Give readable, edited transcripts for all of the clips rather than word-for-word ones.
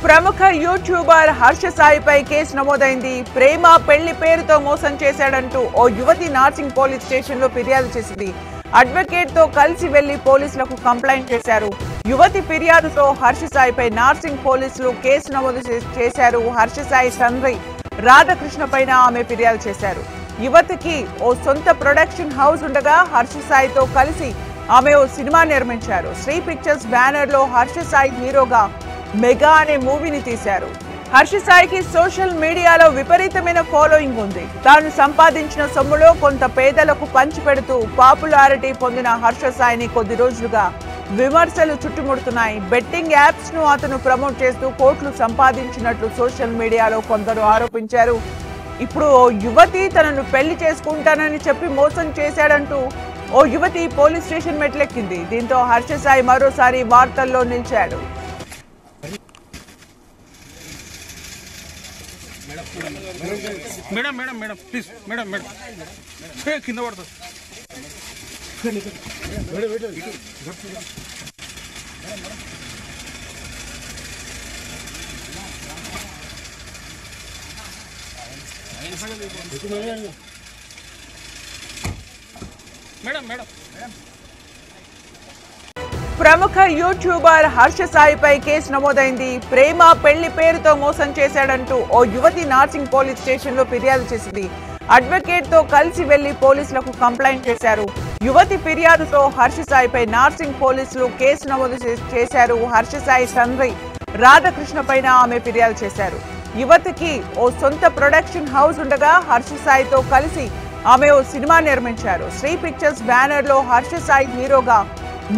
ప్రముఖ YouTuber Harsha సాయిపై case నమోదైంది. ప్రేమ పెళ్లి పేరుతో మోసం చేశాడంటూ ఓ యువతి నార్సింగ్ పోలీస్ స్టేషన్లో ఫిర్యాదు చేసింది. అడ్వకేట్ తో కలిసి వెళ్లి పోలీసులకు కంప్లైంట్ చేశారు. యువతి ఫిర్యాదుతో హర్ష సాయిపై నార్సింగ్ పోలీసులు కేసు నమోదు చేశారు. హర్ష సాయి తండ్రి రాధాకృష్ణ పైన ఆమె ఫిర్యాదు చేశారు. యువతికి ఓ సొంత ప్రొడక్షన్ హౌస్ ఉండగా హర్ష సాయితో కలిసి ఆమె ఓ సినిమా నిర్మించారు. శ్రీ పిక్చర్స్ బ్యానర్ లో హర్ష సాయి హీరోగా మెగా అనే మూవీని తీశారు. హర్ష సాయికి సోషల్ మీడియాలో విపరీతమైన ఫాలోయింగ్ ఉంది. తాను సంపాదించిన సొమ్ములో కొంత పేదలకు పంచిపెడుతూ పాపులారిటీ పొందిన హర్ష సాయిని కొద్ది రోజులుగా విమర్శలు చుట్టుముడుతున్నాయి. బెట్టింగ్ యాప్స్ ను అతను ప్రమోట్ చేస్తూ కోట్లు సంపాదించినట్లు సోషల్ మీడియాలో కొందరు ఆరోపించారు. ఇప్పుడు ఓ యువతి తనను పెళ్లి చేసుకుంటానని చెప్పి మోసం చేశాడంటూ ఓ యువతి పోలీస్ స్టేషన్ మెట్లెక్కింది. దీంతో హర్ష సాయి మరోసారి వార్తల్లో నిలిచాడు. Madam madam madam please madam madam కింద పడుతుంది. మేడం మేడం ప్రముఖ యూట్యూబర్ హర్ష సాయిపై కేసు నమోదైంది. ప్రేమ పెళ్లి పేరుతో మోసం చేశాడంటూ ఓ యువతి నార్సింగ్ పోలీస్ స్టేషన్లో ఫిర్యాదు చేసింది. అడ్వకేట్ తో కలిసి వెళ్లి పోలీసులకు కంప్లైంట్ చేశారు. యువతి ఫిర్యాదుతో హర్ష సాయిపై నార్సింగ్ పోలీసులు కేసు నమోదు చేశారు. హర్ష సాయి తండ్రి రాధాకృష్ణ పైన ఆమె ఫిర్యాదు చేశారు. యువతికి ఓ సొంత ప్రొడక్షన్ హౌస్ ఉండగా హర్ష సాయితో కలిసి ఆమె ఓ సినిమా నిర్మించారు. శ్రీ పిక్చర్స్ బ్యానర్ లో హర్ష సాయి హీరోగా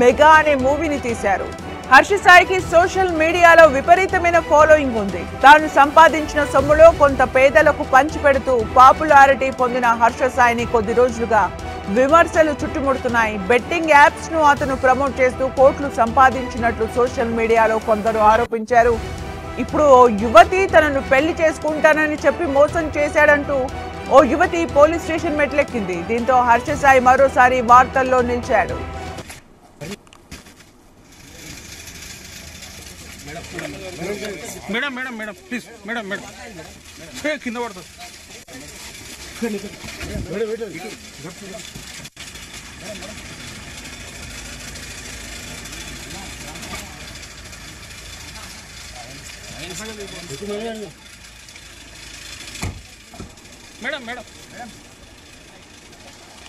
మెగా అనే మూవీని తీశారు. హర్ష సాయికి సోషల్ మీడియాలో విపరీతమైన ఫాలోయింగ్ ఉంది. తాను సంపాదించిన సొమ్ములో కొంత పేదలకు పంచిపెడుతూ పాపులారిటీ పొందిన హర్ష సాయిని కొద్ది రోజులుగా విమర్శలు చుట్టుముడుతున్నాయి. బెట్టింగ్ యాప్స్ ను అతను ప్రమోట్ చేస్తూ కోట్లు సంపాదించినట్లు సోషల్ మీడియాలో కొందరు ఆరోపించారు. ఇప్పుడు ఓ యువతి తనను పెళ్లి చేసుకుంటానని చెప్పి మోసం చేశాడంటూ ఓ యువతి పోలీస్ స్టేషన్ మెట్లెక్కింది. దీంతో హర్ష సాయి మరోసారి వార్తల్లో నిలిచాడు. Madam madam madam please madam madam కింద పడుతుంది. Madam madam